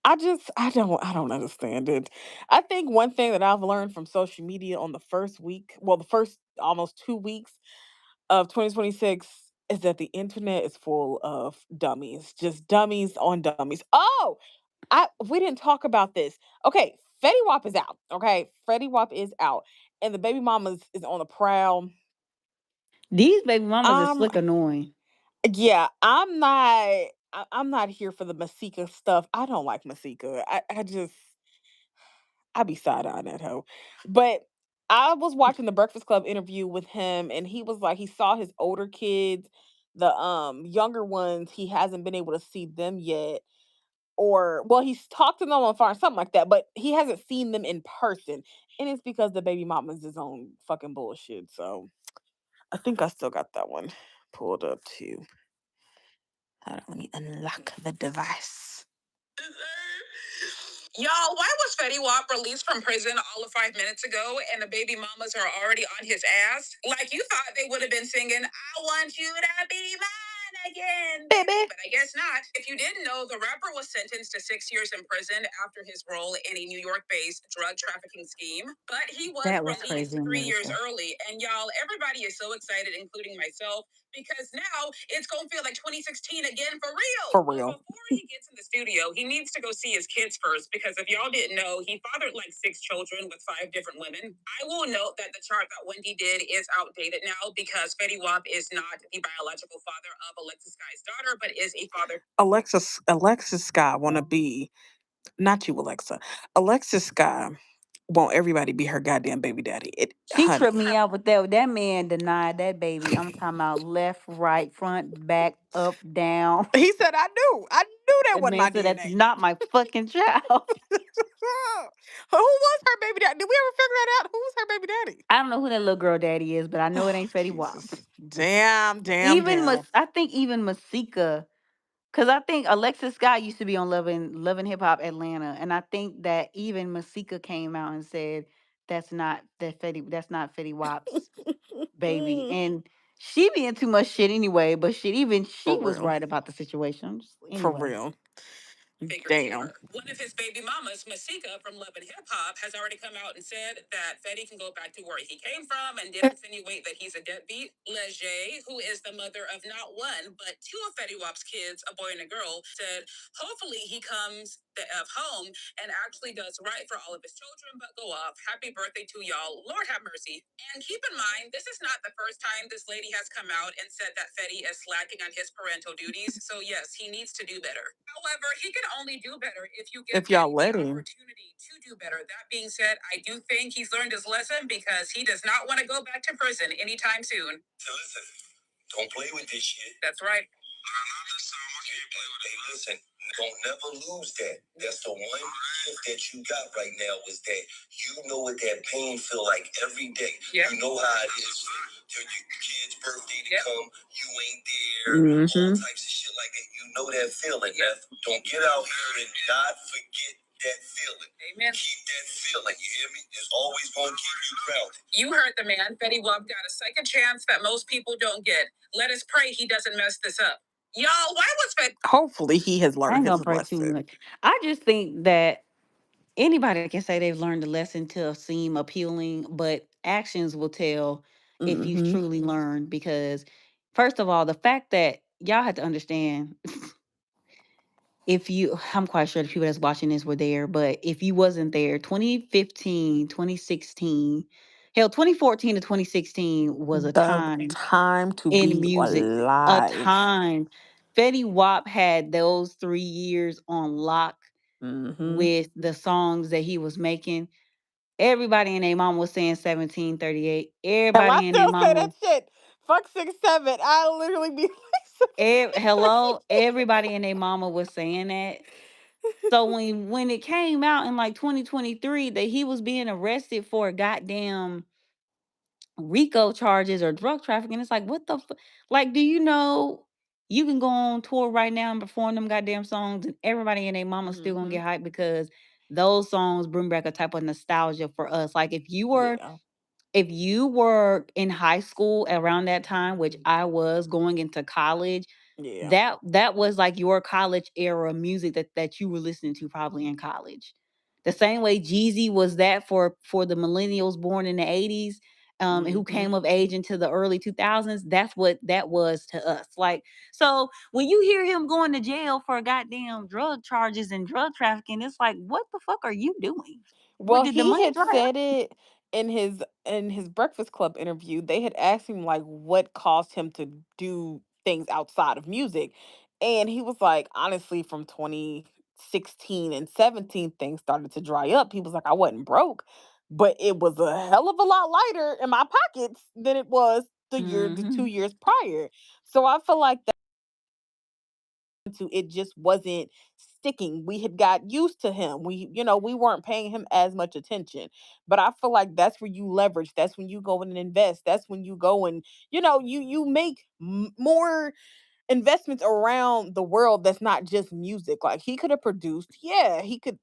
I don't understand it. I think one thing that I've learned from social media on the first week, well, the first almost 2 weeks of 2026 is that the internet is full of dummies. Just dummies on dummies. Oh, I we didn't talk about this. Okay, Fetty Wap is out. Okay. Fetty Wap is out. And the baby mama is on the prowl. These baby mamas is Um slick annoying. yeah, I'm not here for the Masika stuff. I don't like Masika. I just I be side eyeing that hoe. But I was watching the Breakfast Club interview with him, and he was like, he saw his older kids, the younger ones. He hasn't been able to see them yet, or well, he's talked to them on the phone, something like that. But he hasn't seen them in person, and it's because the baby mama's his own fucking bullshit. So I think I still got that one pulled up too. Hold on, let me unlock the device. Y'all, why was Fetty Wap released from prison all of 5 minutes ago and the baby mamas are already on his ass? Like you thought they would have been singing, I want you to be mine again, baby. But I guess not. If you didn't know, the rapper was sentenced to 6 years in prison after his role in a New York based drug trafficking scheme. But he was That was released crazy, 3 years America. early. And y'all, everybody is so excited, including myself, because now it's gonna feel like 2016 again for real. For real. But before he gets in the studio, he needs to go see his kids first because if y'all didn't know, he fathered like 6 children with 5 different women. I will note that the chart that Wendy did is outdated now because Fetty Wap is not the biological father of Alexis Sky's daughter, but is a father. Alexis Sky wanna be not you, Alexa. Alexis Sky want everybody be her goddamn baby daddy. It She honey. tripped me out with that. That man denied that baby. I'm talking about left, right, front, back, up, down. He said, I knew that That wasn't man my said that's DNA. not my fucking child. Who was her baby daddy? Did we ever figure that out? Who was her baby daddy? I don't know who that little girl daddy is, but I know it Oh, ain't Fetty Wap. Jesus. Damn, damn, damn. I think even Masika, because I think Alexis Scott used to be on Loving Hip Hop Atlanta, and I think that even Masika came out and said that's not Fetty Wap's baby, and she be in too much shit anyway. But shit, even For she was real. right about the situation. For Anyway, real. Damn. One of his baby mamas, Masika from Love and Hip Hop, has already come out and said that Fetty can go back to where he came from and did insinuate that he's a deadbeat. Leger, who is the mother of not one, but two of Fetty Wap's kids, a boy and a girl, said hopefully he comes the F home and actually does right for all of his children, but go off. Happy birthday to y'all. Lord have mercy. And keep in mind, this is not the first time this lady has come out and said that Fetty is slacking on his parental duties. So yes, he needs to do better. However, he can only do better if you give y'all let the him opportunity to do better. That being said, I do think he's learned his lesson because he does not want to go back to prison anytime soon. So listen, don't play with this shit. That's right. Hey, listen, don't never lose that. That's the one gift that you got right now is that you know what that pain feel like every day. Yep. You know how it is for your kid's birthday to come, you ain't there, all types of shit like that. You know that feeling. Yep. Don't get out here and not forget that feeling. Amen. Keep that feeling. You hear me? It's always going to keep you grounded. You heard the man. Fetty Wap got a second chance that most people don't get. Let us pray he doesn't mess this up. Y'all, why was Fetty? Hopefully, he has I learned ain't his gonna pray too lesson. much. I just think that anybody can say they've learned a lesson to seem appealing, but actions will tell if you've Mm-hmm. truly learned. Because, first of all, the fact that y'all have to understand, if you, I'm quite sure the people that's watching this were there, but if you wasn't there, 2015, 2016, hell, 2014 to 2016 was a The time time to in be music, a alive. time. Fetty Wap had those 3 years on lock Mm-hmm. with the songs that he was making. Everybody and their mama was saying 1738. And I Everybody and their still say that mama, shit. Fuck 6'7". I literally be like hello, 1738. everybody and their mama was saying that. So when it came out in like 2023 that he was being arrested for goddamn RICO charges or drug trafficking. It's like, what the like, do you know you can go on tour right now and perform them goddamn songs and everybody and their mama still gonna Mhm. get hyped because those songs bring back a type of nostalgia for us. Like Yeah. if you were in high school around that time, which I was going into college, Yeah. that was like your college era music that you were listening to probably in college. The same way Jeezy was that for the millennials born in the 80s, who Mhm. came of age into the early 2000s, that's what that was to us. Like, so when you hear him going to jail for goddamn drug charges and drug trafficking, it's like, what the fuck are you doing? What Well, did the he money had dry said up? it in his Breakfast Club interview. They had asked him like what caused him to do things outside of music. And he was like, honestly, from 2016 and 17, things started to dry up. He was like, I wasn't broke, but it was a hell of a lot lighter in my pockets than it was the Hmm. 2 years prior. So I feel like to it just wasn't sticking. We had got used to him. We weren't paying him as much attention. But I feel like that's where you leverage. That's when you go and invest. That's when you go and you make more investments around the world that's not just music. Like he could have produced, yeah, he could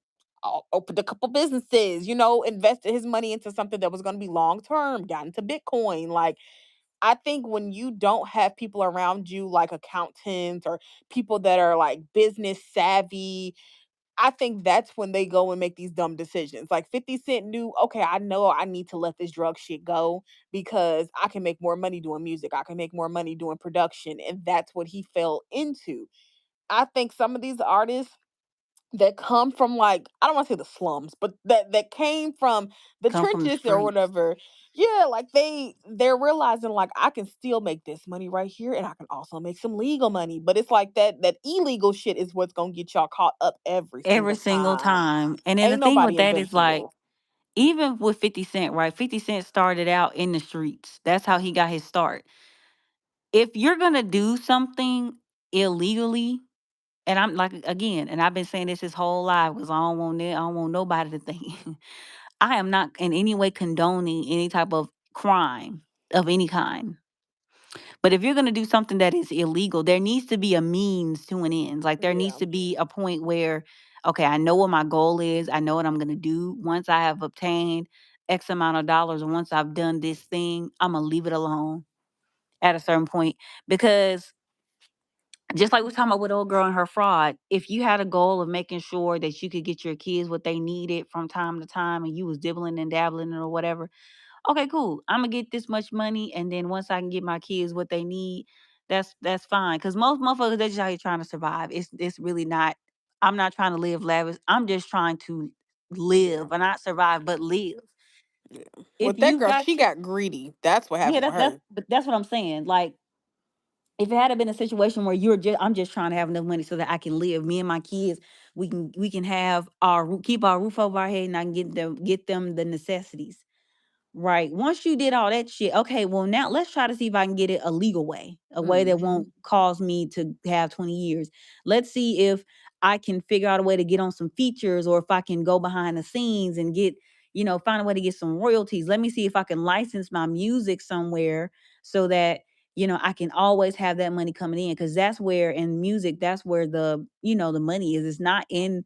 opened a couple businesses, invested his money into something that was going to be long term, got into Bitcoin. Like I think when you don't have people around you like accountants or people that are like business savvy, I think that's when they go and make these dumb decisions. Like 50 Cent knew, okay, I know I need to let this drug shit go because I can make more money doing music. I can make more money doing production. And that's what he fell into. I think some of these artists that come from like I don't want to say the slums, but that came from the Come from the trenches or streets. whatever. Yeah, like they're realizing like I can still make this money right here and I can also make some legal money. But it's like that illegal shit is what's gonna get y'all caught up every Every single single time. time. And then the Ain't thing with nobody that is like, invincible. even with 50 Cent, right? 50 Cent started out in the streets. That's how he got his start. If you're gonna do something illegally, and I'm like again, and I've been saying this his whole life because I don't want nobody to think I am not in any way condoning any type of crime of any kind. But if you're going to do something that is illegal, there needs to be a means to an end. Like there needs Yeah. to be a point where, okay, I know what my goal is. I know what I'm going to do. Once I have obtained X amount of dollars, and once I've done this thing, I'm going to leave it alone at a certain point. Because just like we are talking about with old girl and her fraud, if you had a goal of making sure that you could get your kids what they needed from time to time and you was dibbling and dabbling or whatever, okay, cool. I'm gonna get this much money, and then once I can get my kids what they need, that's fine. Cause most motherfuckers they just out here trying to survive. It's really not. I'm not trying to live lavish. I'm just trying to Yeah. live, and not survive, but live. Yeah. If With that you girl, got she got greedy. That's what yeah, happened with her. that's what I'm saying. Like if it had been a situation where I'm just trying to have enough money so that I can live. Me and my kids, we can have keep our roof over our head, and I can get them the necessities. Right. Once you did all that shit, okay, well, now let's try to see if I can get it a legal way, a way that Hmm. won't cause me to have 20 years. Let's see if I can figure out a way to get on some features or if I can go behind the scenes and find a way to get some royalties. Let me see if I can license my music somewhere so that, I can always have that money coming in. Cause that's where in music, that's where the money is. It's not in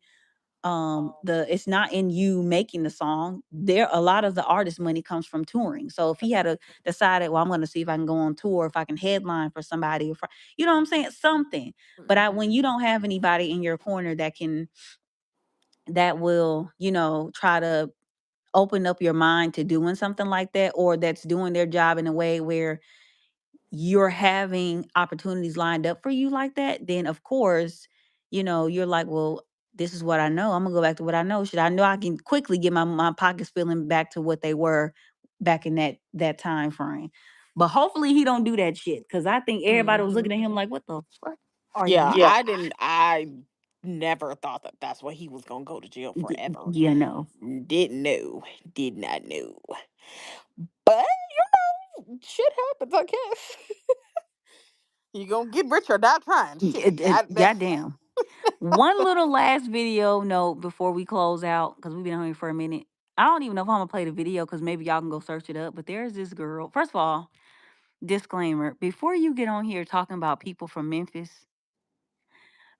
it's not in you making the song. There a lot of the artist money comes from touring. So if he had a decided, well, I'm going to see if I can go on tour, if I can headline for somebody, or you know what I'm saying, something. But when you don't have anybody in your corner that will try to open up your mind to doing something like that, or that's doing their job in a way where you're having opportunities lined up for you like that, then of course, you're like, well, this is what I know. I'm gonna go back to what I know. Should I know I can quickly get my pockets feeling back to what they were back in that time frame. But hopefully he don't do that shit. Cause I think everybody was looking Hmm. at him like, what the fuck are Yeah, you? I didn't. I. never thought that that's what he was gonna go to jail forever. Yeah, no. Didn't know. Did not know. But shit happens, I guess. You gonna get rich or die trying. Shit. Goddamn. One little last video note before we close out, because we've been on here for a minute. I don't even know if I'm gonna play the video because maybe y'all can go search it up. But there's this girl. First of all, disclaimer: before you get on here talking about people from Memphis,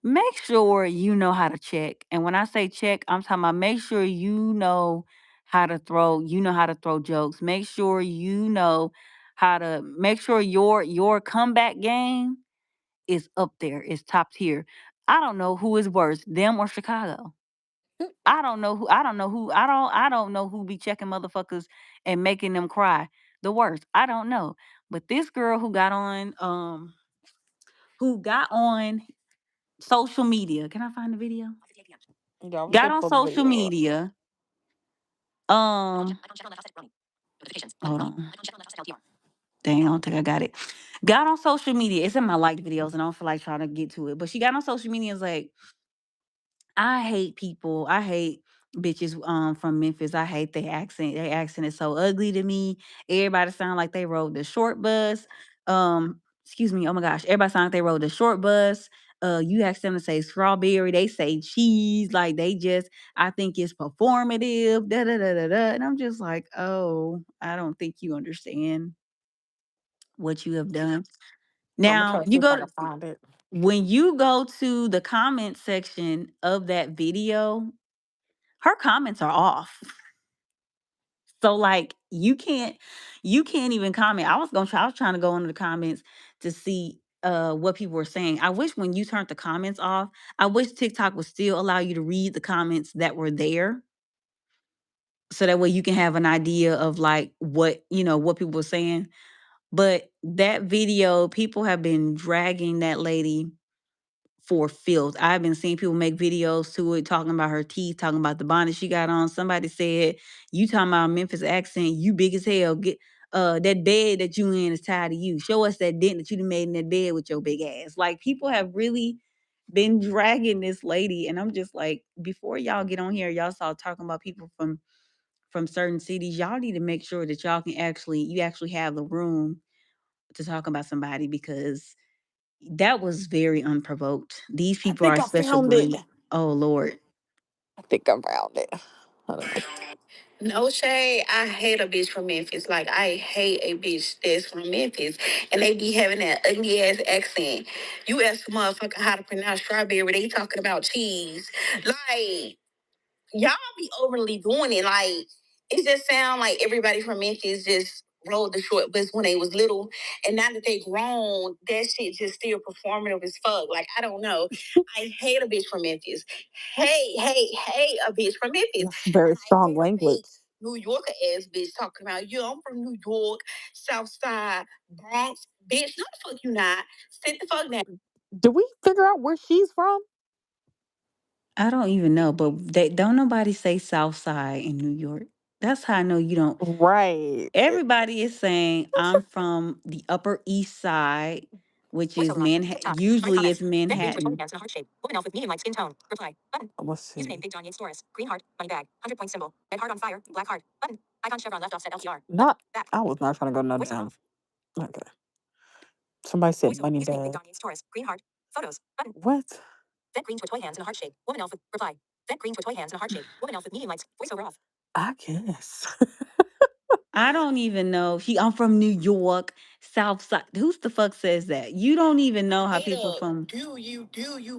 make sure you know how to check. And when I say check, I'm talking about make sure you know how to throw jokes. Make sure you know how to make sure your comeback game is up there, is top tier. I don't know who is worse, them or Chicago. I don't know who be checking motherfuckers and making them cry the worst. I don't know. But this girl who got on social media. Can I find the video? Yeah, I was Got looking on for the social video. media. Um hold on. Dang, I don't think I got it. Got on social media. It's in my liked videos, and I don't feel like trying to get to it. But she got on social media and was like, I hate people. I hate bitches from Memphis. I hate their accent. Their accent is so ugly to me. Everybody sound like they rode the short bus. Excuse me. Oh my gosh. Everybody sound like they rode the short bus. You ask them to say strawberry, they say cheese. Like they just, I think it's performative. Da da da da da. And I'm just like, oh, I don't think you understand what you have done. I'm gonna Now try to see you if I go can to find it. when you go to the comment section of that video, her comments are off. So like you can't even comment. I was trying to go into the comments to see what people were saying. I wish when you turned the comments off, I wish TikTok would still allow you to read the comments that were there. So that way you can have an idea of like what people were saying. But that video, people have been dragging that lady for filth. I've been seeing people make videos to it, talking about her teeth, talking about the bonnet she got on. Somebody said, "You talking about Memphis accent? You big as hell. Get that bed that you in is tired of you. Show us that dent that you done made in that bed with your big ass." Like people have really been dragging this lady, and I'm just like, before y'all get on here, y'all start talking about people from certain cities. Y'all need to make sure that you actually have the room to talk about somebody because that was very unprovoked. These I people are think a I special found it. breed. Oh Lord. I think I found it. Hold on. No shade. I hate a bitch from Memphis. Like I hate a bitch that's from Memphis, and they be having that ugly ass accent. You ask a motherfucker how to pronounce strawberry, they talking about cheese. Like y'all be overly doing it. Like it just sound like everybody from Memphis just rode the short bus when they was little, and now that they grown, that shit just still performative as fuck. Like I don't know. I hate a bitch from Memphis. Hate a bitch from Memphis. That's very And I strong hate a fake language. New Yorker ass bitch talking about you. I'm from New York, South Side, Bronx. Bitch, no the fuck you not. Sit the fuck down. Do we figure out where she's from? I don't even know, but they don't nobody say South Side in New York. That's how I know you don't. Right. Everybody is saying I'm from the Upper East Side, which is Manhattan. Usually it's Manhattan. Let's see. Not. I was not trying to go no damn. Okay. Somebody said money bag. What? I guess. I don't even know. I'm from New York, South Side. Who's the fuck says that? You don't even know how people from. Do you,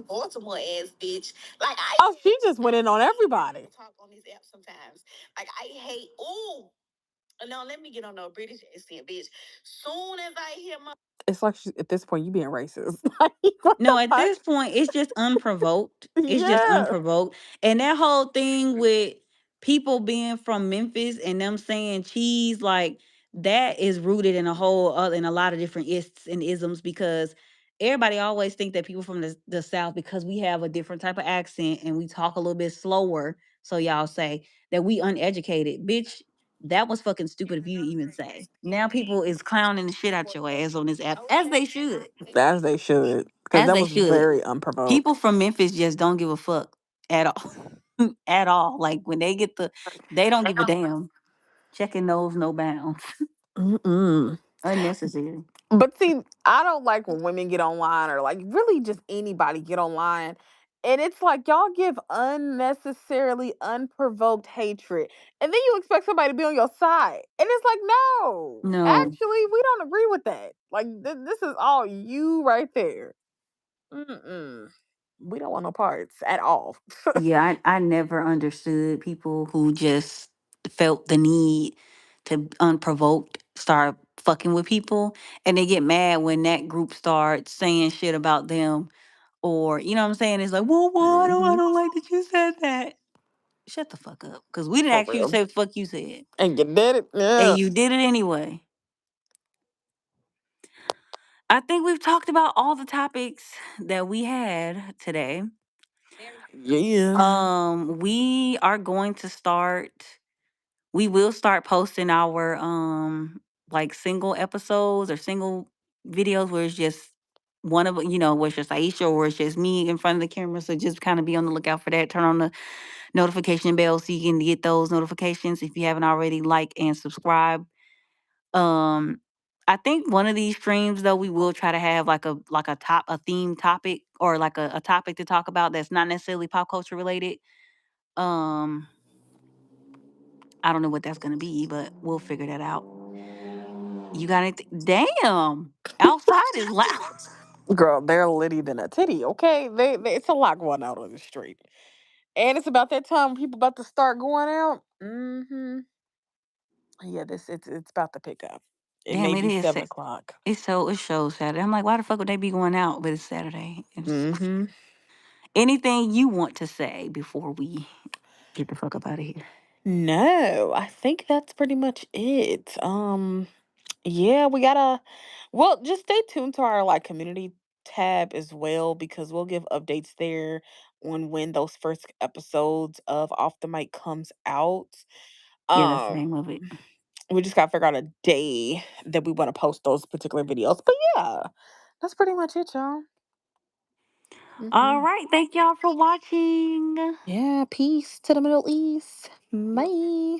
Baltimore ass bitch? Like I Oh, hate she just went in on everybody. talk on this app sometimes. Like I hate. Ooh, no, let me get on no British accent, bitch. Soon as I hear my It's like at this point you being racist. Like what No, the at fuck? this point, it's just unprovoked. It's just Yeah. unprovoked. And that whole thing with people being from Memphis and them saying cheese, like that is rooted in a whole other in a lot of different ists and isms because everybody always think that people from the South, because we have a different type of accent and we talk a little bit slower. So y'all say that we uneducated. Bitch, that was fucking stupid of you to even say. Now people is clowning the shit out your ass on this app, as they should. As they should. because As that they was should. very People unprovoked. from Memphis just don't give a fuck at all. At all. Like when they get they don't give a damn. Checking those no bounds. Mm-mm. Unnecessary. But see, I don't like when women get online or like really just anybody get online. And it's like y'all give unnecessarily unprovoked hatred. And then you expect somebody to be on your side. And it's like, no, No. actually, we don't agree with that. Like, this is all you right there. Mm-mm. We don't want no parts at all. Yeah, I never understood people who just felt the need to unprovoked start fucking with people, and they get mad when that group starts saying shit about them, or you know what I'm saying? It's like, well, why I Hmm. don't like that you said that. Shut the fuck up. Cause we didn't For ask you to real. say the fuck you said. And you did it. And Yeah. you did it anyway. I think we've talked about all the topics that we had today. Yeah. We are going to start we will start posting our like single episodes or single videos where it's just one of where it's just Aisha or it's just me in front of the camera. So just kind of be on the lookout for that. Turn on the notification bell so you can get those notifications if you haven't already. Like and subscribe. Um I think one of these streams though we will try to have like a theme topic or like a topic to talk about that's not necessarily pop culture related. Um I don't know what that's gonna be, but we'll figure that out. You got it. Damn. Outside is loud. Girl, they're litty than a titty, okay? It's a lot going out on the street. And it's about that time when people about to start going out. Hmm. Yeah, it's about to pick up. It Damn, may it be is. 7 o'clock. It shows Saturday. I'm like, why the fuck would they be going out? But it's Saturday. Hmm. Anything you want to say before we get the fuck up out of here? No, I think that's pretty much it. Yeah, we gotta. Well, just stay tuned to our like community tab as well because we'll give updates there on when those first episodes of Off the Mic comes out. Yeah, that's the Um, name of it. we just gotta figure out a day that we want to post those particular videos. But yeah, that's pretty much it, y'all. All Hmm. right. Thank y'all for watching. Yeah, peace to the Middle East. Bye.